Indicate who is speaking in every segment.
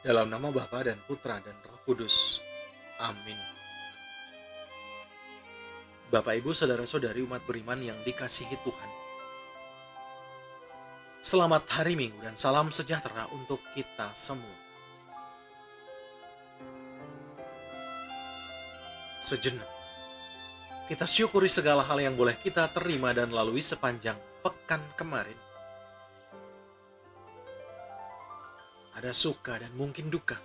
Speaker 1: Dalam nama Bapa dan Putra dan Roh Kudus. Amin. Bapak, Ibu, saudara-saudari umat beriman yang dikasihi Tuhan. Selamat hari Minggu dan salam sejahtera untuk kita semua. Sejenak, kita syukuri segala hal yang boleh kita terima dan lalui sepanjang pekan kemarin. Ada suka dan mungkin duka.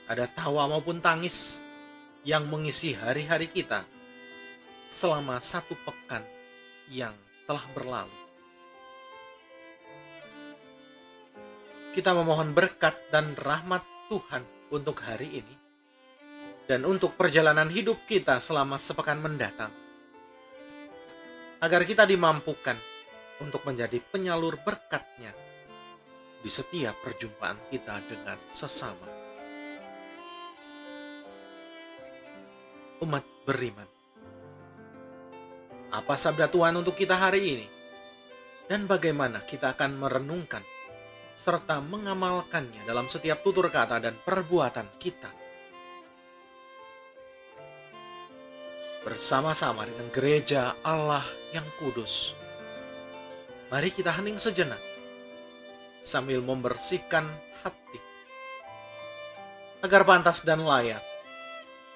Speaker 1: Ada tawa maupun tangis yang mengisi hari-hari kita selama satu pekan yang telah berlalu. Kita memohon berkat dan rahmat Tuhan untuk hari ini dan untuk perjalanan hidup kita selama sepekan mendatang, agar kita dimampukan untuk menjadi penyalur berkat-Nya di setiap perjumpaan kita dengan sesama. Umat beriman, apa sabda Tuhan untuk kita hari ini? Dan bagaimana kita akan merenungkan serta mengamalkannya dalam setiap tutur kata dan perbuatan kita? Bersama-sama dengan gereja Allah yang kudus, mari kita hening sejenak sambil membersihkan hati agar pantas dan layak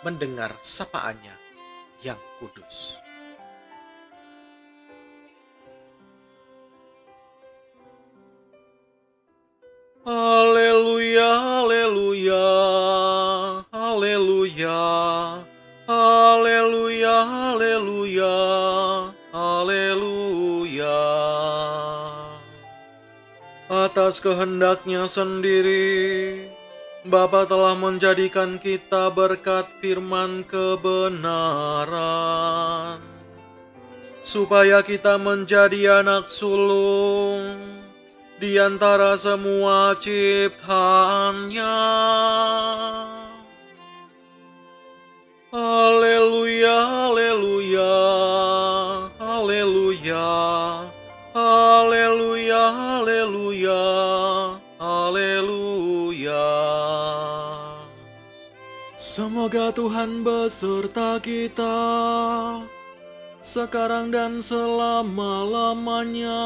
Speaker 1: mendengar sapaannya yang kudus. Haleluya, haleluya, haleluya, haleluya, haleluya, haleluya. Atas kehendak-Nya sendiri, Bapa telah menjadikan kita berkat firman kebenaran, supaya kita menjadi anak sulung di antara semua ciptaan-Nya. Haleluya, haleluya, haleluya, haleluya, haleluya, haleluya. Semoga Tuhan beserta kita sekarang dan selama-lamanya.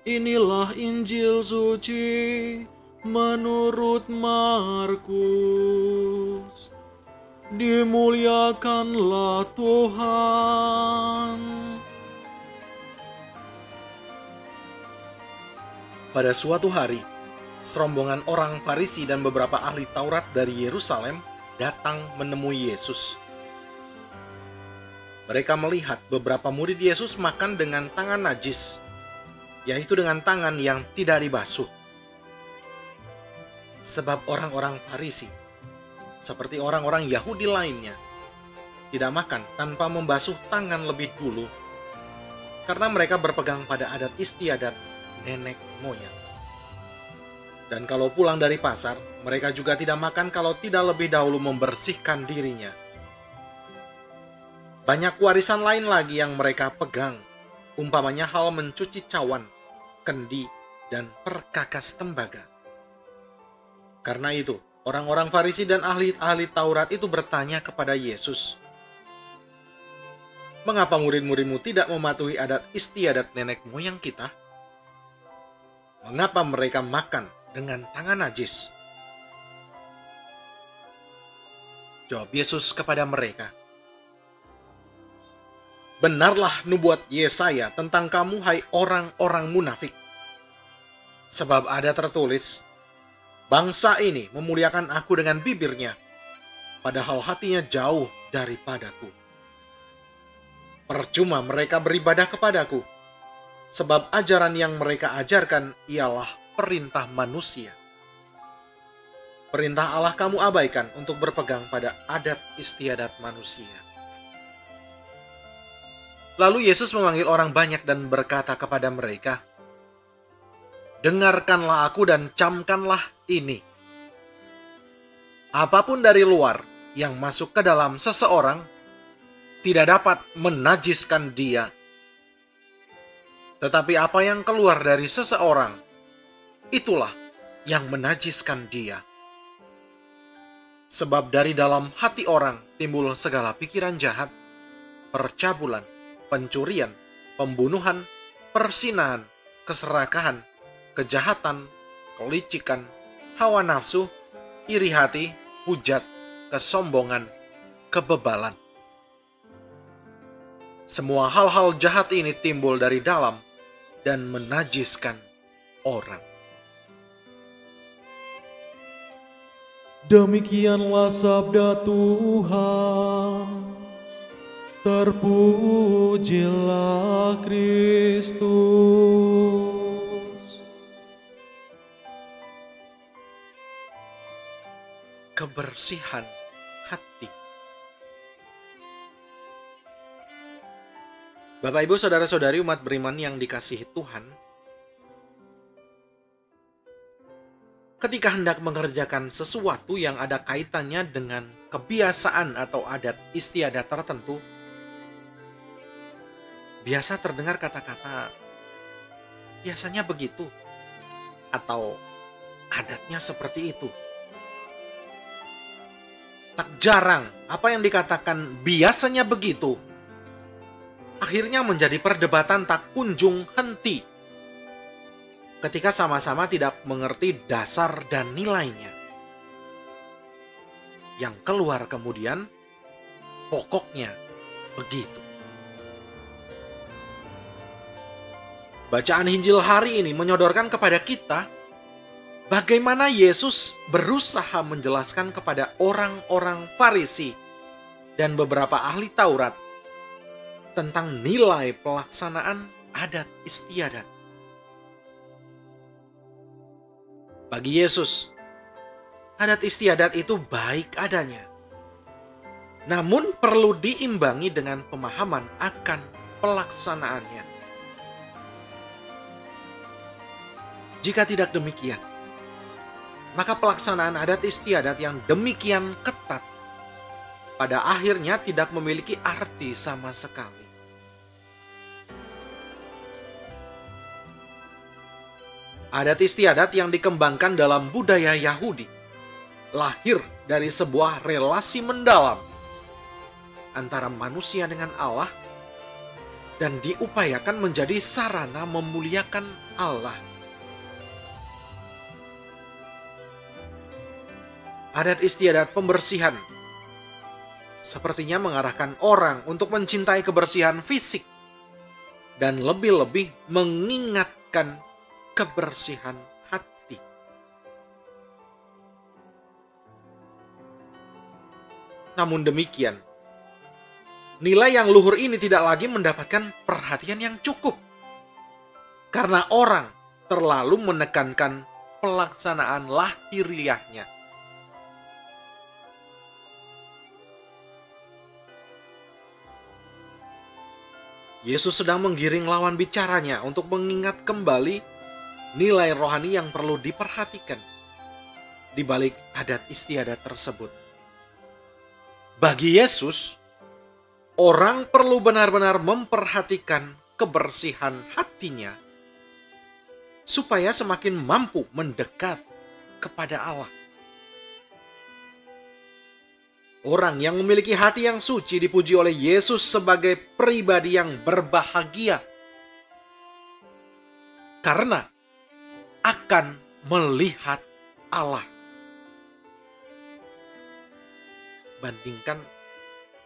Speaker 1: Inilah Injil suci menurut Markus. Dimuliakanlah Tuhan. Pada suatu hari, serombongan orang Farisi dan beberapa ahli Taurat dari Yerusalem datang menemui Yesus. Mereka melihat beberapa murid Yesus makan dengan tangan najis, yaitu dengan tangan yang tidak dibasuh. Sebab orang-orang Farisi, seperti orang-orang Yahudi lainnya, tidak makan tanpa membasuh tangan lebih dulu, karena mereka berpegang pada adat istiadat nenek moyang. Dan kalau pulang dari pasar, mereka juga tidak makan kalau tidak lebih dahulu membersihkan dirinya. Banyak warisan lain lagi yang mereka pegang, umpamanya hal mencuci cawan, kendi, dan perkakas tembaga. Karena itu, orang-orang Farisi dan ahli-ahli Taurat itu bertanya kepada Yesus, "Mengapa murid-muridmu tidak mematuhi adat istiadat nenek moyang kita? Mengapa mereka makan dengan tangan najis?" Jawab Yesus kepada mereka, "Benarlah nubuat Yesaya tentang kamu, hai orang-orang munafik. Sebab ada tertulis, bangsa ini memuliakan aku dengan bibirnya, padahal hatinya jauh daripadaku. Percuma mereka beribadah kepadaku, sebab ajaran yang mereka ajarkan ialah perintah manusia. Perintah Allah kamu abaikan untuk berpegang pada adat istiadat manusia." Lalu Yesus memanggil orang banyak dan berkata kepada mereka, "Dengarkanlah aku dan camkanlah ini. Apapun dari luar yang masuk ke dalam seseorang tidak dapat menajiskan dia. Tetapi apa yang keluar dari seseorang, itulah yang menajiskan dia. Sebab dari dalam hati orang timbul segala pikiran jahat, percabulan, pencurian, pembunuhan, persinahan, keserakahan, kejahatan, kelicikan, hawa nafsu, iri hati, hujat, kesombongan, kebebalan. Semua hal-hal jahat ini timbul dari dalam dan menajiskan orang.
Speaker 2: Demikianlah sabda Tuhan. Terpujilah Kristus.
Speaker 1: Kebersihan hati. Bapak, Ibu, Saudara-saudari umat beriman yang dikasihi Tuhan, ketika hendak mengerjakan sesuatu yang ada kaitannya dengan kebiasaan atau adat istiadat tertentu, biasa terdengar kata-kata biasanya begitu atau adatnya seperti itu. Tak jarang apa yang dikatakan biasanya begitu akhirnya menjadi perdebatan tak kunjung henti ketika sama-sama tidak mengerti dasar dan nilainya. Yang keluar kemudian pokoknya begitu. Bacaan Injil hari ini menyodorkan kepada kita bagaimana Yesus berusaha menjelaskan kepada orang-orang Farisi dan beberapa ahli Taurat tentang nilai pelaksanaan adat istiadat. Bagi Yesus, adat istiadat itu baik adanya, namun perlu diimbangi dengan pemahaman akan pelaksanaannya. Jika tidak demikian, maka pelaksanaan adat istiadat yang demikian ketat pada akhirnya tidak memiliki arti sama sekali. Adat istiadat yang dikembangkan dalam budaya Yahudi lahir dari sebuah relasi mendalam antara manusia dengan Allah dan diupayakan menjadi sarana memuliakan Allah. Adat istiadat pembersihan sepertinya mengarahkan orang untuk mencintai kebersihan fisik dan lebih-lebih mengingatkan kebersihan hati. Namun demikian, nilai yang luhur ini tidak lagi mendapatkan perhatian yang cukup karena orang terlalu menekankan pelaksanaan lahiriahnya. Yesus sedang menggiring lawan bicaranya untuk mengingat kembali nilai rohani yang perlu diperhatikan di balik adat istiadat tersebut. Bagi Yesus, orang perlu benar-benar memperhatikan kebersihan hatinya supaya semakin mampu mendekat kepada Allah. Orang yang memiliki hati yang suci dipuji oleh Yesus sebagai pribadi yang berbahagia karena akan melihat Allah. Bandingkan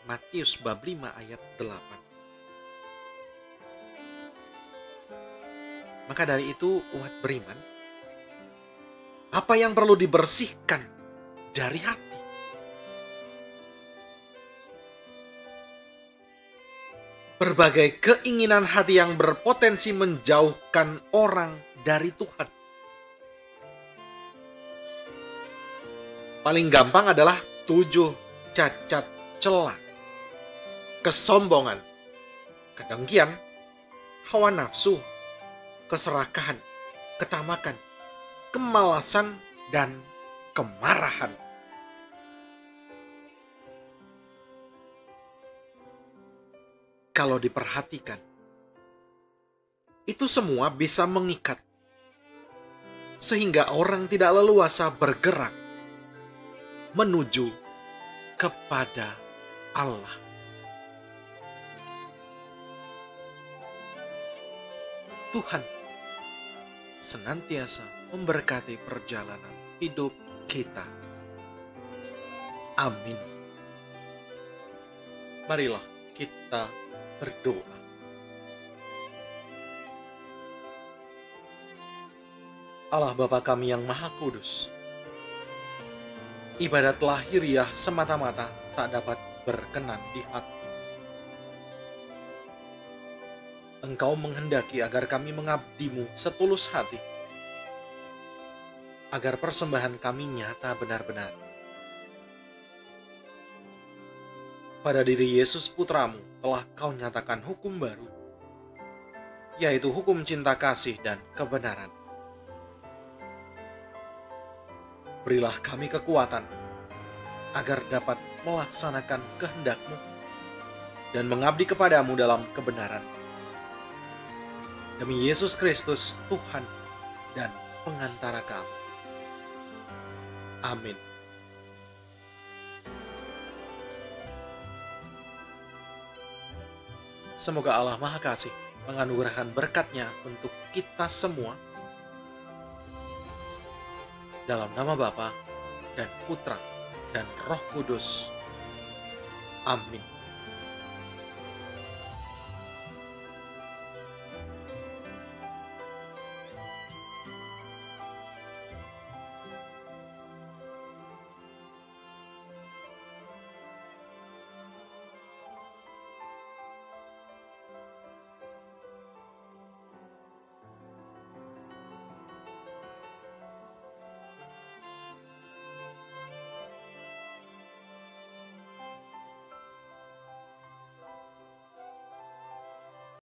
Speaker 1: Matius bab 5 ayat 8. Maka dari itu umat beriman, apa yang perlu dibersihkan dari hati? Berbagai keinginan hati yang berpotensi menjauhkan orang dari Tuhan. Paling gampang adalah 7 cacat cela, kesombongan, kedengkian, hawa nafsu, keserakahan, ketamakan, kemalasan, dan kemarahan. Kalau diperhatikan, itu semua bisa mengikat sehingga orang tidak leluasa bergerak menuju kepada Allah. Tuhan senantiasa memberkati perjalanan hidup kita. Amin. Marilah kita berdoa. Allah Bapa kami yang Maha Kudus, ibadat lahiriah semata-mata tak dapat berkenan di hati. Engkau menghendaki agar kami mengabdi-Mu setulus hati, agar persembahan kami nyata benar-benar. Pada diri Yesus Putra-Mu telah Kau nyatakan hukum baru, yaitu hukum cinta kasih dan kebenaran. Berilah kami kekuatan agar dapat melaksanakan kehendak-Mu dan mengabdi kepada-Mu dalam kebenaran. Demi Yesus Kristus, Tuhan dan pengantara kami. Amin. Semoga Allah Maha Kasih menganugerahkan berkat-Nya untuk kita semua. Dalam nama Bapa dan Putra dan Roh Kudus. Amin.